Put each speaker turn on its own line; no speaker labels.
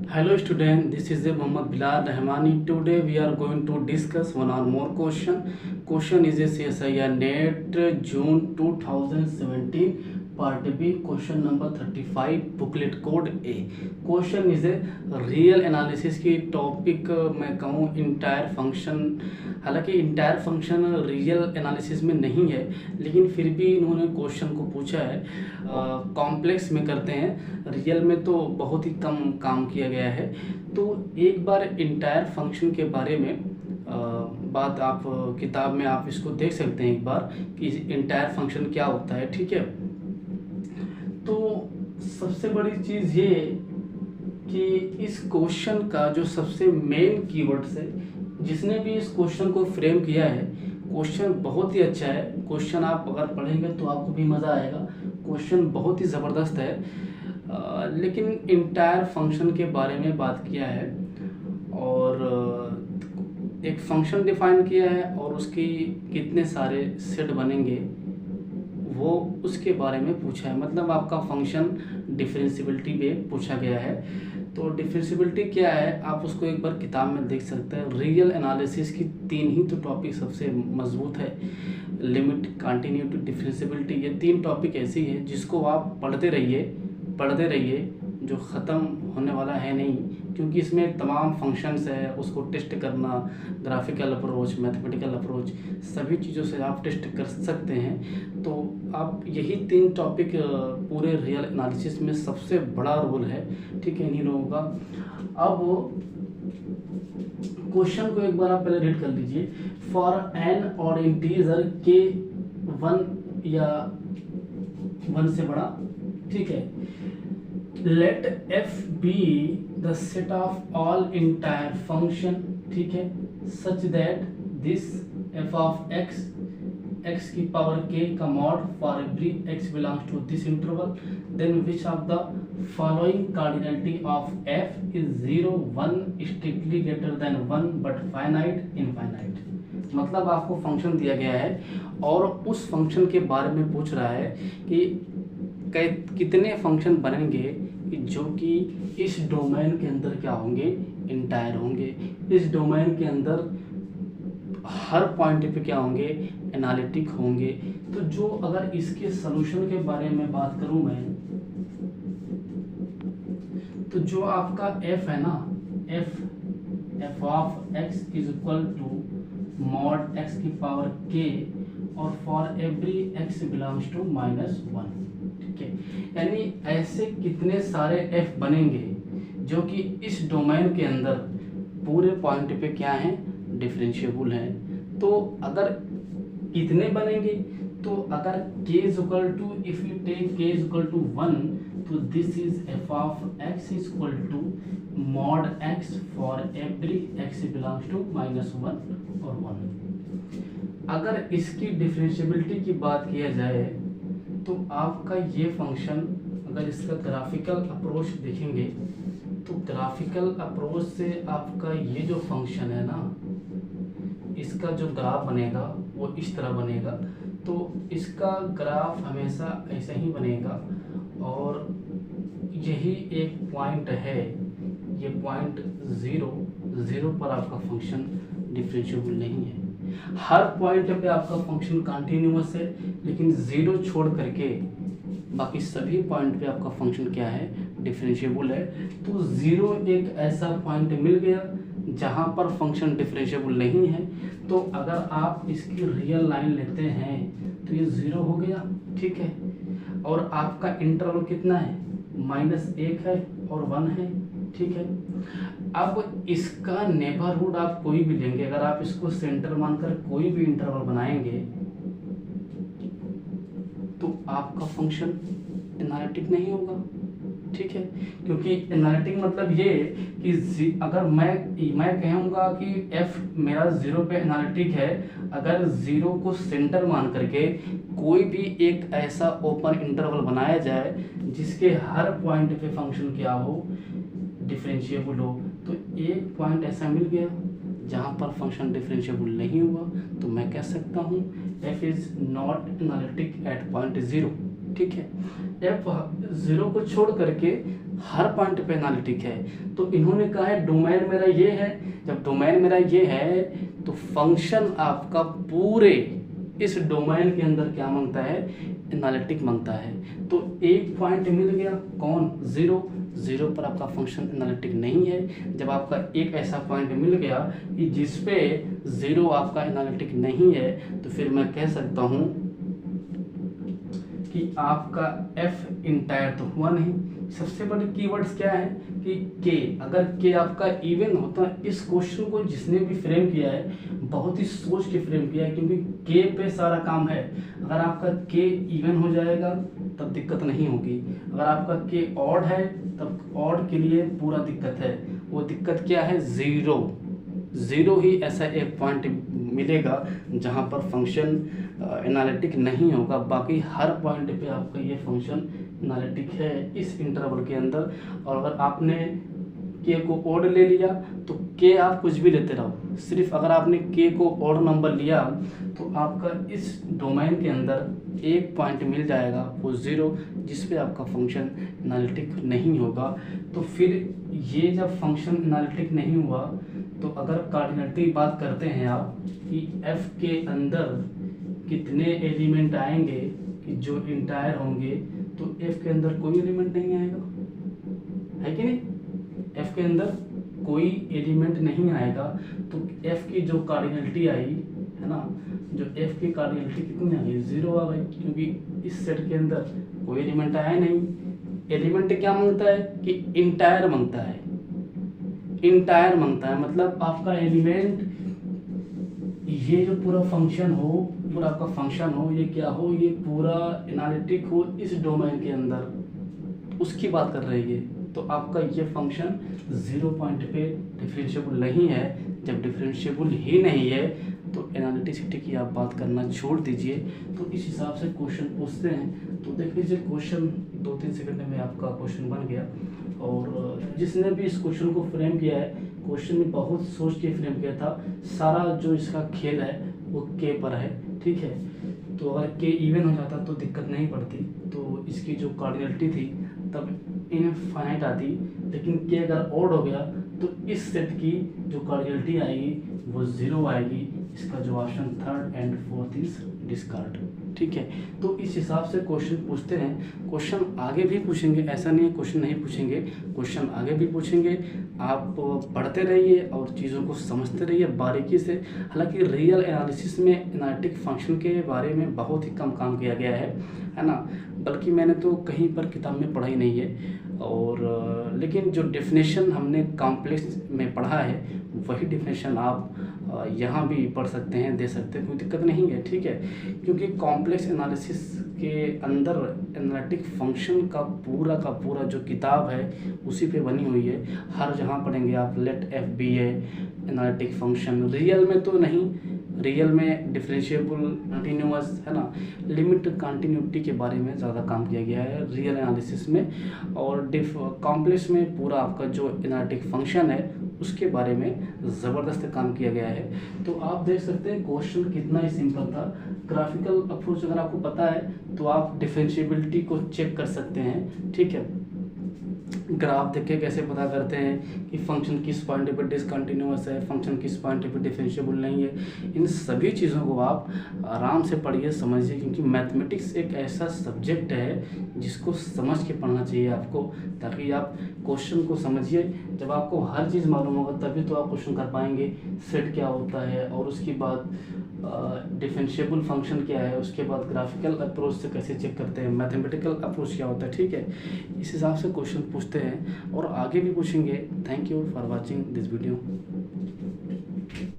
Hello student, this is Muhammad Bilal Rahmani. Today we are going to discuss one or more question. Question is a CSIR NET June 2017 Part B, question number 35, booklet code A. Question is a real analysis की topic मैं कहूँ entire function, हालांकि entire function real analysis में नहीं है, लेकिन फिर भी इन्होंने क्वेश्चन को पूछा है। कॉम्प्लेक्स में करते हैं, रियल में तो बहुत ही कम काम किया गया है। तो एक बार इंटायर फंक्शन के बारे में बात आप किताब में आप इसको देख सकते हैं एक बार कि इंटायर फंक्शन क्या होता है, ठीक है। तो सबसे बड़ी चीज़ ये कि इस क्वेश्चन का जो सबसे मेन कीवर्ड्स है, जिसने भी इस क्वेश्चन को फ्रेम किया है, क्वेश्चन बहुत ही अच्छा है। क्वेश्चन आप अगर पढ़ेंगे तो आपको भी मज़ा आएगा। क्वेश्चन बहुत ही ज़बरदस्त है, लेकिन इंटायर फंक्शन के बारे में बात किया है और एक फंक्शन डिफाइन किया है और उसकी कितने सारे सेट बनेंगे वो उसके बारे में पूछा है। मतलब आपका फंक्शन डिफरेंशियबिलिटी में पूछा गया है। तो डिफरेंशियबिलिटी क्या है आप उसको एक बार किताब में देख सकते हैं। रियल एनालिसिस की तीन ही तो टॉपिक सबसे मजबूत है, लिमिट, कंटिन्यूटी, डिफरेंशियबिलिटी। ये तीन टॉपिक ऐसी है जिसको आप पढ़ते रहिए, जो ख़त्म होने वाला है नहीं, क्योंकि इसमें तमाम फंक्शंस है, उसको टेस्ट करना, ग्राफिकल अप्रोच, मैथमेटिकल अप्रोच, सभी चीज़ों से आप टेस्ट कर सकते हैं। तो आप यही तीन टॉपिक पूरे रियल एनालिसिस में सबसे बड़ा रोल है, ठीक है, इन्हीं लोगों का। अब क्वेश्चन को एक बार आप पहले रीड कर लीजिए। फॉर एन और इंटीजर के 1 या 1 से बड़ा, ठीक है, let f be the set of all entire function, ठीक है, such that this f of x की पावर k का mod for every x belongs to this interval, then which of the following cardinality of f is 0, 1, strictly greater than 1 but finite, infinite। मतलब आपको function दिया गया है और उस function के बारे में पूछ रहा है कि कितने फंक्शन बनेंगे जो कि इस डोमेन के अंदर क्या होंगे, इंटायर होंगे। इस डोमेन के अंदर हर पॉइंट पे क्या होंगे, एनालिटिक होंगे। तो जो अगर इसके सॉल्यूशन के बारे में बात करूं मैं, तो जो आपका f है ना, f of x is equal to mod x की पावर k और for every x belongs to -1, ठीक है। यानी ऐसे कितने सारे f बनेंगे जो कि इस डोमेन के अंदर पूरे पॉइंट पे क्या है, डिफरेंशिएबल है। तो अगर कितने बनेंगे, तो अगर k is equal to, if you take k is equal to 1, तो this is f of x is equal to mod x for every x belongs to -1 और 1। अगर इसकी डिफरेंशिएबिलिटी की बात किया जाए तो आपका ये फंक्शन, अगर इसका ग्राफिकल अप्रोच देखेंगे तो ग्राफिकल अप्रोच से आपका ये जो फंक्शन है ना, इसका जो ग्राफ बनेगा वो इस तरह बनेगा। तो इसका ग्राफ हमेशा ऐसा ही बनेगा और यही एक पॉइंट है, ये पॉइंट 0 पर आपका फंक्शन डिफरेंशिएबल नहीं है। हर पॉइंट पे आपका फंक्शन कंटिन्यूअस है, लेकिन 0 छोड़ करके बाकी सभी पॉइंट पे आपका फंक्शन क्या है, डिफरेंशिएबल है। तो 0 एक ऐसा पॉइंट मिल गया जहां पर फंक्शन डिफरेंशिएबल नहीं है। तो अगर आप इसकी रियल लाइन लेते हैं तो ये 0 हो गया, ठीक है। और आपका इंटरवल कितना है, -1 है और 1 है, ठीक है। अब इसका नेबरहुड आप कोई भी लेंगे, अगर आप इसको सेंटर मानकर कोई भी इंटरवल बनाएंगे तो आपका फंक्शन एनालिटिक नहीं होगा, ठीक है। क्योंकि एनालिटिक मतलब ये कि अगर मैं कहूँगा कि f मेरा 0 पे एनालिटिक है, अगर 0 को सेंटर मान करके कोई भी एक ऐसा ओपन इंटरवल बनाया जाए जिसके हर पॉइंट पे फंक्शन क्या हो, डिफरेंशिएबल हो, तो एक पॉइंट ऐसा मिल गया जहाँ पर फंक्शन डिफरेंशिएबल नहीं हुआ, तो मैं कह सकता हूँ f is not analytic at point 0, ठीक है। एफ जीरो को छोड़ करके हर पॉइंट पे एनालिटिक है। तो इन्होंने कहा है डोमेन मेरा ये है, जब डोमेन मेरा ये है तो फंक्शन आपका पूरे इस डोमेन के अंदर क्या मांगता है, एनालिटिक मांगता है। तो एक पॉइंट मिल गया, कौन, जीरो, जीरो पर आपका फंक्शन एनालिटिक नहीं है। जब आपका एक ऐसा पॉइंट मिल गया कि जिस पे जीरो आपका एनालिटिक नहीं है, तो फिर मैं कह सकता हूं कि आपका एफ इंटायर तो हुआ नहीं। सबसे बड़े कीवर्ड्स क्या है कि के, अगर के आपका इवन होता, इस क्वेश्चन को जिसने भी फ्रेम किया है बहुत ही सोच के फ्रेम किया है, क्योंकि के पे सारा काम है। अगर आपका के इवन हो जाएगा तब दिक्कत नहीं होगी, अगर आपका के ऑड है तब ऑड के लिए पूरा दिक्कत है। वो दिक्कत क्या है, जीरो, जीरो ही ऐसा एक पॉइंट मिलेगा जहां पर फंक्शन एनालिटिक नहीं होगा। बाकी हर पॉइंट पे आपका ये फंक्शन एनालिटिक है इस इंटरवल के अंदर। और अगर आपने के को ऑड ले लिया तो के आप कुछ भी लेते रहो, सिर्फ अगर आपने के को ऑड नंबर लिया तो आपका इस डोमेन के अंदर एक पॉइंट मिल जाएगा, वो जीरो, जिस पे आपका फंक्शन एनालिटिक नहीं होगा। तो फिर ये जब फंक्शन एनालिटिक नहीं हुआ तो अगर कार्डिनलिटी बात करते हैं आप कि एफ के अंदर कितने एलिमेंट आएंगे कि जो इंटायर होंगे, तो एफ के अंदर कोई एलिमेंट नहीं आएगा, है कि नहीं। एफ के अंदर कोई एलिमेंट नहीं आएगा, तो एफ की जो कार्डिनलिटी आई है ना, जो एफ की कार्डिनलिटी कितनी आ गई, जीरो आ गई, क्योंकि इस सेट के अंदर कोई एलिमेंट आया नहीं। एलिमेंट क्या मांगता है कि इंटायर मांगता है, इंटायर मांगता है, मतलब आपका एलिमेंट ये जो पूरा फंक्शन हो, पूरा आपका फंक्शन हो, ये क्या हो, ये पूरा एनालिटिक हो इस डोमेन के अंदर, उसकी बात कर रही है। तो आपका ये फंक्शन जीरो पॉइंट पे डिफरेंशिएबल नहीं है। जब डिफरेंशिएबल ही नहीं है तो एनालिटिसिटी की आप बात करना छोड़ दीजिए। तो इस हिसाब से क्वेश्चन पूछते हैं। तो देख लीजिए क्वेश्चन 2-3 सेकंड में आपका क्वेश्चन बन गया। और जिसने भी इस क्वेश्चन को फ्रेम किया है, क्वेश्चन में बहुत सोच के फ्रेम किया था। सारा जो इसका खेल है वो के पर है, ठीक है। तो अगर के इवन हो जाता तो दिक्कत नहीं पड़ती, तो इसकी जो कार्डिनलिटी थी तब इनफाइनाइट आती, लेकिन के अगर ऑड हो गया तो इस सेट की जो कार्डिनलिटी आएगी वो जीरो आएगी। इसका जो option third and fourth is discard, ठीक है। तो इस हिसाब से क्वेश्चन पूछते हैं। क्वेश्चन आगे भी पूछेंगे, ऐसा नहीं है क्वेश्चन नहीं पूछेंगे, क्वेश्चन आगे भी पूछेंगे। आप पढ़ते रहिए और चीज़ों को समझते रहिए बारीकी से। हालांकि रियल एनालिसिस में एनालिटिक फंक्शन के बारे में बहुत ही कम काम किया गया है ना, बल्कि मैंने तो कहीं पर किताब में पढ़ा ही नहीं है। और लेकिन जो डेफिनेशन हमने कॉम्प्लेक्स में पढ़ा है वही डेफिनेशन आप यहाँ भी पढ़ सकते हैं, दे सकते हैं, कोई दिक्कत नहीं है, ठीक है। क्योंकि कॉम्प्लेक्स एनालिसिस के अंदर एनालिटिक फंक्शन का पूरा जो किताब है उसी पे बनी हुई है। हर जहाँ पढ़ेंगे आप लेट एफ बी ए एनालिटिक फंक्शन, रियल में तो नहीं, रियल में डिफरेंशिएबल, कंटिन्यूअस, है ना, लिमिट कंटिन्यूटी के बारे में ज़्यादा काम किया गया है रियल एनालिसिस में। और कॉम्प्लेक्स में पूरा आपका जो एनालिटिक फंक्शन है उसके बारे में ज़बरदस्त काम किया गया है। तो आप देख सकते हैं क्वेश्चन कितना ही सिंपल था। ग्राफिकल अप्रोच अगर आपको पता है तो आप डिफरेंशिएबिलिटी को चेक कर सकते हैं, ठीक है। ग्राफ देख के कैसे पता करते हैं कि फंक्शन किस पॉइंट पे डिसकंटिन्यूअस है, फंक्शन किस पॉइंट पे डिफरेंशिएबल नहीं है, इन सभी चीज़ों को आप आराम से पढ़िए, समझिए। क्योंकि मैथमेटिक्स एक ऐसा सब्जेक्ट है जिसको समझ के पढ़ना चाहिए आपको, ताकि आप क्वेश्चन को समझिए। जब आपको हर चीज़ मालूम होगा तभी तो आप क्वेश्चन कर पाएंगे। सेट क्या होता है और उसके बाद डिफरेंशिएबल फंक्शन क्या है, उसके बाद ग्राफिकल अप्रोच से कैसे चेक करते हैं, मैथमेटिकल अप्रोच क्या होता है, ठीक है। इस हिसाब से क्वेश्चन पूछते हैं और आगे भी पूछेंगे। Thank you for watching this video.